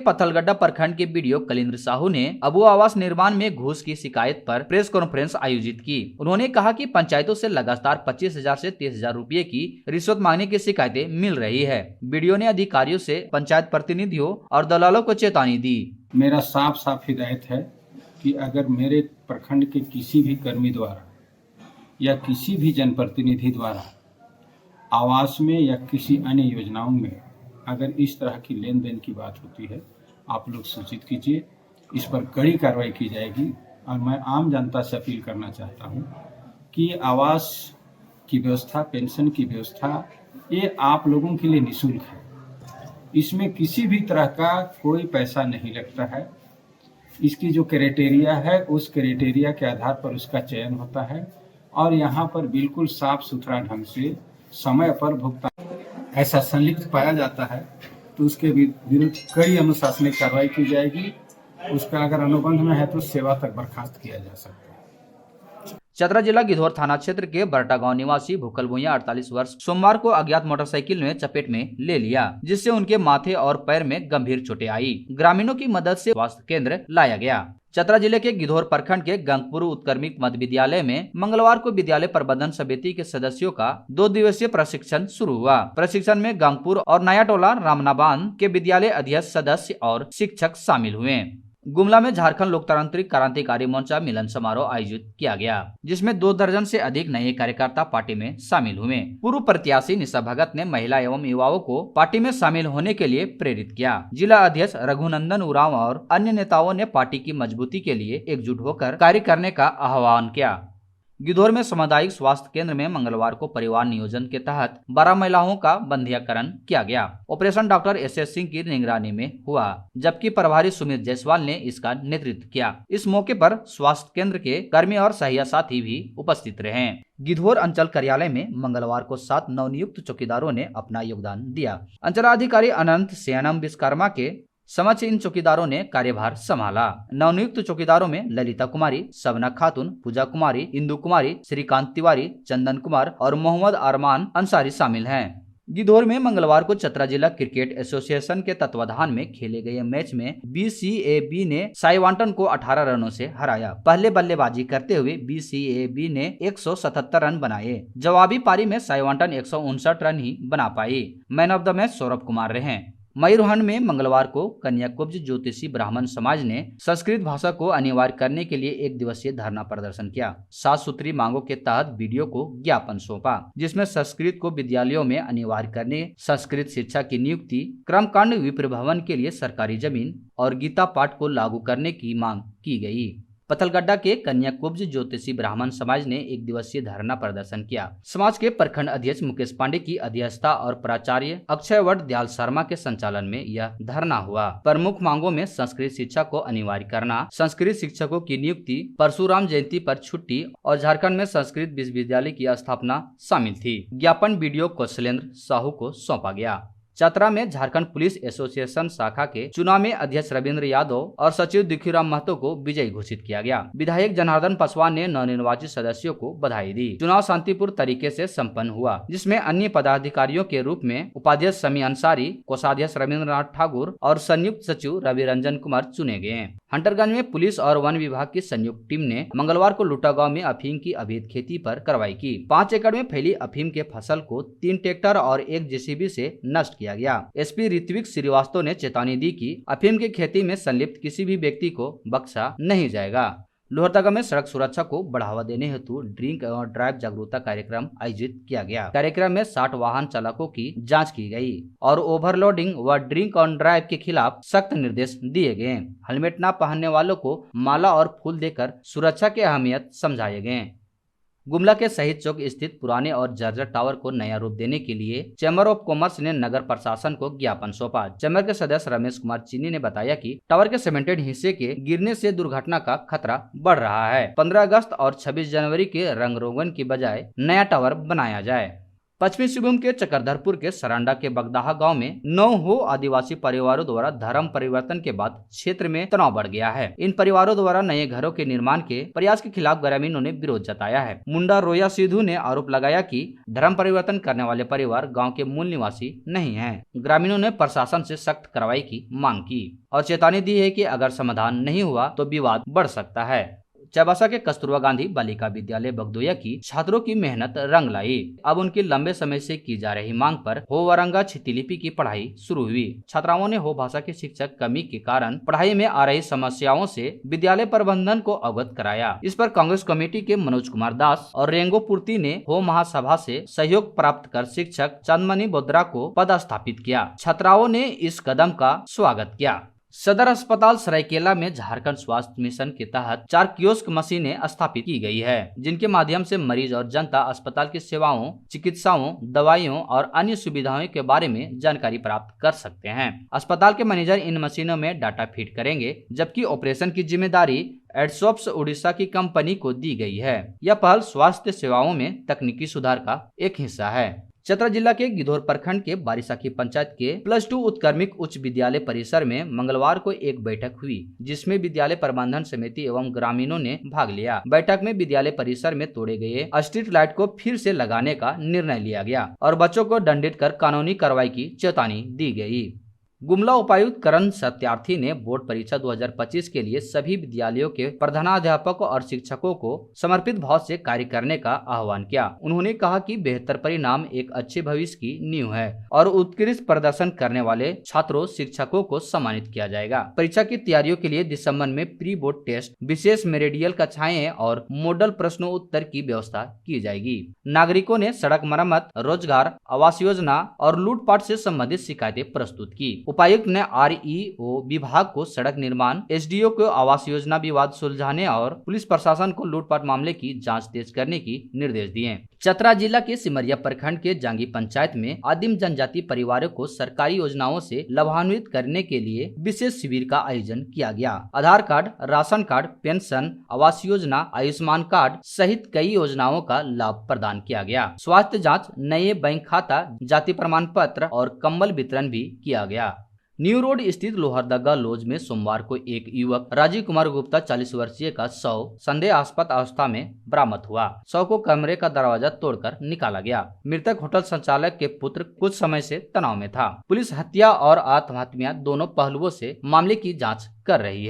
पत्थलगड्डा प्रखंड के बीडीओ कलिंद्र साहू ने अबू आवास निर्माण में घूस की शिकायत पर प्रेस कॉन्फ्रेंस आयोजित की। उन्होंने कहा कि पंचायतों से लगातार 25,000 से 30,000 रुपए की रिश्वत मांगने की शिकायतें मिल रही है। बीडीओ ने अधिकारियों से पंचायत प्रतिनिधियों और दलालों को चेतावनी दी। मेरा साफ साफ हिदायत है कि अगर मेरे प्रखंड के किसी भी कर्मी द्वारा या किसी भी जनप्रतिनिधि द्वारा आवास में या किसी अन्य योजनाओं में अगर इस तरह की लेन देन की बात होती है, आप लोग सूचित कीजिए, इस पर कड़ी कार्रवाई की जाएगी। और मैं आम जनता से अपील करना चाहता हूं कि आवास की व्यवस्था, पेंशन की व्यवस्था, ये आप लोगों के लिए निःशुल्क है। इसमें किसी भी तरह का कोई पैसा नहीं लगता है। इसकी जो क्राइटेरिया है, उस क्राइटेरिया के आधार पर उसका चयन होता है और यहाँ पर बिल्कुल साफ सुथरा ढंग से समय पर भुगतान ऐसा संलिप्त पाया जाता है तो उसके विरुद्ध कड़ी अनुशासनिक कार्रवाई की जाएगी। उसका अगर अनुबंध में है तो सेवा तक बर्खास्त किया जा सकता है। चतरा जिला गिधौर थाना क्षेत्र के बरटा गांव निवासी भूखल भुइया 48 वर्ष सोमवार को अज्ञात मोटरसाइकिल ने चपेट में ले लिया, जिससे उनके माथे और पैर में गंभीर चोटें आई। ग्रामीणों की मदद से स्वास्थ्य केंद्र लाया गया। चतरा जिले के गिधौर प्रखंड के गंगपुर उत्क्रमित मध्य विद्यालय में मंगलवार को विद्यालय प्रबंधन समिति के सदस्यों का 2 दिवसीय प्रशिक्षण शुरू हुआ। प्रशिक्षण में गंगपुर और नया टोला रामनाबाद के विद्यालय अध्यक्ष, सदस्य और शिक्षक शामिल हुए। गुमला में झारखंड लोकतांत्रिक क्रांतिकारी मोर्चा मिलन समारोह आयोजित किया गया, जिसमें 2 दर्जन से अधिक नए कार्यकर्ता पार्टी में शामिल हुए। पूर्व प्रत्याशी निशा भगत ने महिला एवं युवाओं को पार्टी में शामिल होने के लिए प्रेरित किया। जिला अध्यक्ष रघुनंदन उरांव और अन्य नेताओं ने पार्टी की मजबूती के लिए एकजुट होकर कार्य करने का आह्वान किया। गिधौर में सामुदायिक स्वास्थ्य केंद्र में मंगलवार को परिवार नियोजन के तहत 12 महिलाओं का बंधियाकरण किया गया। ऑपरेशन डॉक्टर एस सिंह की निगरानी में हुआ, जबकि प्रभारी सुमित जायसवाल ने इसका नेतृत्व किया। इस मौके पर स्वास्थ्य केंद्र के कर्मी और सहायक साथी भी उपस्थित रहे। गिधौर अंचल कार्यालय में मंगलवार को 7 नवनियुक्त चौकीदारों ने अपना योगदान दिया। अंचलाधिकारी अनंत सेनम विश्वकर्मा के समक्ष इन चौकीदारों ने कार्यभार संभाला। नवनियुक्त चौकीदारों में ललिता कुमारी, सबना खातून, पूजा कुमारी, इंदु कुमारी, श्रीकांत तिवारी, चंदन कुमार और मोहम्मद अरमान अंसारी शामिल हैं। गिधौर में मंगलवार को चतरा जिला क्रिकेट एसोसिएशन के तत्वाधान में खेले गए मैच में बीसीएबी ने साइवांटन को 18 रनों से हराया। पहले बल्लेबाजी करते हुए बीसीएबी ने 177 रन बनाए। जवाबी पारी में साइवांटन 159 रन ही बना पाई। Man of the match Saurabh Kumar रहे। मयूरहंड में मंगलवार को कन्याकुब्ज ज्योतिषी ब्राह्मण समाज ने संस्कृत भाषा को अनिवार्य करने के लिए 1 दिवसीय धरना प्रदर्शन किया। 7 सूत्री मांगों के तहत बीडीओ को ज्ञापन सौंपा, जिसमें संस्कृत को विद्यालयों में अनिवार्य करने, संस्कृत शिक्षा की नियुक्ति, क्रमकांड विप्र भवन के लिए सरकारी जमीन और गीता पाठ को लागू करने की मांग की गई। पत्थलगड्डा के कन्याकुब्ज ज्योतिषी ब्राह्मण समाज ने 1 दिवसीय धरना प्रदर्शन किया। समाज के प्रखंड अध्यक्ष मुकेश पांडे की अध्यक्षता और प्राचार्य अक्षयवर्ध दयाल शर्मा के संचालन में यह धरना हुआ। प्रमुख मांगों में संस्कृत शिक्षा को अनिवार्य करना, संस्कृत शिक्षकों की नियुक्ति, परशुराम जयंती पर छुट्टी और झारखंड में संस्कृत विश्वविद्यालय की स्थापना शामिल थी। ज्ञापन बीडीओ कौशलेंद्र साहू को सौंपा गया। चतरा में झारखंड पुलिस एसोसिएशन शाखा के चुनाव में अध्यक्ष रविंद्र यादव और सचिव दिखीराम महतो को विजयी घोषित किया गया। विधायक जनार्दन पासवान ने नवनिर्वाचित सदस्यों को बधाई दी। चुनाव शांतिपूर्ण तरीके से संपन्न हुआ, जिसमें अन्य पदाधिकारियों के रूप में उपाध्यक्ष समी अंसारी, कोषाध्यक्ष रविंद्रनाथ ठाकुर और संयुक्त सचिव रवि रंजन कुमार चुने गए। हंटरगंज में पुलिस और वन विभाग की संयुक्त टीम ने मंगलवार को लुटा गांव में अफीम की अवैध खेती पर कार्रवाई की। 5 एकड़ में फैली अफीम के फसल को 3 ट्रैक्टर और 1 जेसीबी से नष्ट किया गया। एसपी ऋत्विक श्रीवास्तव ने चेतावनी दी कि अफीम की खेती में संलिप्त किसी भी व्यक्ति को बख्शा नहीं जाएगा। लोहरदगा में सड़क सुरक्षा को बढ़ावा देने हेतु ड्रिंक और ड्राइव जागरूकता कार्यक्रम आयोजित किया गया। कार्यक्रम में 60 वाहन चालकों की जांच की गई और ओवरलोडिंग व ड्रिंक ऑन ड्राइव के खिलाफ सख्त निर्देश दिए गए। हेलमेट न पहनने वालों को माला और फूल देकर सुरक्षा की अहमियत समझाए गए। गुमला के शहीद चौक स्थित पुराने और जर्जर टावर को नया रूप देने के लिए चैम्बर ऑफ कॉमर्स ने नगर प्रशासन को ज्ञापन सौंपा। चैम्बर के सदस्य रमेश कुमार चीनी ने बताया कि टावर के सीमेंटेड हिस्से के गिरने से दुर्घटना का खतरा बढ़ रहा है। 15 अगस्त और 26 जनवरी के रंग रोगन की बजाय नया टावर बनाया जाए। पश्चिमी सिंहभूम के चक्रधरपुर के सरांडा के बगदाहा गांव में 9 आदिवासी परिवारों द्वारा धर्म परिवर्तन के बाद क्षेत्र में तनाव बढ़ गया है। इन परिवारों द्वारा नए घरों के निर्माण के प्रयास के खिलाफ ग्रामीणों ने विरोध जताया है। मुंडा रोया सिद्धू ने आरोप लगाया कि धर्म परिवर्तन करने वाले परिवार गाँव के मूल निवासी नहीं है। ग्रामीणों ने प्रशासन से सख्त कार्रवाई की मांग की और चेतावनी दी है कि अगर समाधान नहीं हुआ तो विवाद बढ़ सकता है। चाईबासा के कस्तूरबा गांधी बालिका विद्यालय बगदोया की छात्रों की मेहनत रंग लाई। अब उनकी लंबे समय से की जा रही मांग पर हो वरंगा क्षितिलिपि की पढ़ाई शुरू हुई। छात्राओं ने हो भाषा के शिक्षक कमी के कारण पढ़ाई में आ रही समस्याओं से विद्यालय प्रबंधन को अवगत कराया। इस पर कांग्रेस कमेटी के मनोज कुमार दास और रेंगो पूर्ति ने हो महासभा से सहयोग प्राप्त कर शिक्षक चंदमणि बोद्रा को पदस्थापित किया। छात्राओं ने इस कदम का स्वागत किया। सदर अस्पताल सरायकेला में झारखंड स्वास्थ्य मिशन के तहत 4 कियोस्क मशीनें स्थापित की गई है, जिनके माध्यम से मरीज और जनता अस्पताल की सेवाओं, चिकित्साओं, दवाइयों और अन्य सुविधाओं के बारे में जानकारी प्राप्त कर सकते हैं। अस्पताल के मैनेजर इन मशीनों में डाटा फीड करेंगे, जबकि ऑपरेशन की जिम्मेदारी एडसोप्स उड़ीसा की कंपनी को दी गई है। यह पहल स्वास्थ्य सेवाओं में तकनीकी सुधार का एक हिस्सा है। चतरा जिला के गिधौर प्रखंड के बारिसाखी पंचायत के +2 उत्क्रमिक उच्च विद्यालय परिसर में मंगलवार को एक बैठक हुई, जिसमें विद्यालय प्रबंधन समिति एवं ग्रामीणों ने भाग लिया। बैठक में विद्यालय परिसर में तोड़े गए स्ट्रीट लाइट को फिर से लगाने का निर्णय लिया गया और बच्चों को दंडित कर कानूनी कार्रवाई की चेतावनी दी गई। गुमला उपायुक्त करण सत्यार्थी ने बोर्ड परीक्षा 2025 के लिए सभी विद्यालयों के प्रधानाध्यापकों और शिक्षकों को समर्पित भाव से कार्य करने का आह्वान किया। उन्होंने कहा कि बेहतर परिणाम एक अच्छे भविष्य की नींव है और उत्कृष्ट प्रदर्शन करने वाले छात्रों शिक्षकों को सम्मानित किया जाएगा। परीक्षा की तैयारियों के लिए दिसंबर में प्री बोर्ड टेस्ट, विशेष मेरिडियल कक्षाएं और मॉडल प्रश्नोत्तर की व्यवस्था की जाएगी। नागरिकों ने सड़क मरम्मत, रोजगार, आवास योजना और लूटपाट से संबंधित शिकायतें प्रस्तुत की। उपायुक्त ने REO विभाग को सड़क निर्माण, SDO को आवास योजना विवाद सुलझाने और पुलिस प्रशासन को लूटपाट मामले की जांच तेज करने की निर्देश दिए। चतरा जिला के सिमरिया प्रखंड के जांगी पंचायत में आदिम जनजाति परिवारों को सरकारी योजनाओं से लाभान्वित करने के लिए विशेष शिविर का आयोजन किया गया। आधार card, ration card, pension, Awas Yojana, Ayushman card सहित कई योजनाओं का लाभ प्रदान किया गया। स्वास्थ्य जाँच, नए बैंक खाता, जाति प्रमाण पत्र और कंबल वितरण भी किया गया। न्यू रोड स्थित लोहरदगा लॉज में सोमवार को एक युवक राजीव कुमार गुप्ता 40 वर्षीय का शव संदेहास्पद अवस्था में बरामद हुआ। शव को कमरे का दरवाजा तोड़कर निकाला गया। मृतक होटल संचालक के पुत्र कुछ समय से तनाव में था। पुलिस हत्या और आत्महत्या दोनों पहलुओं से मामले की जांच कर रही है।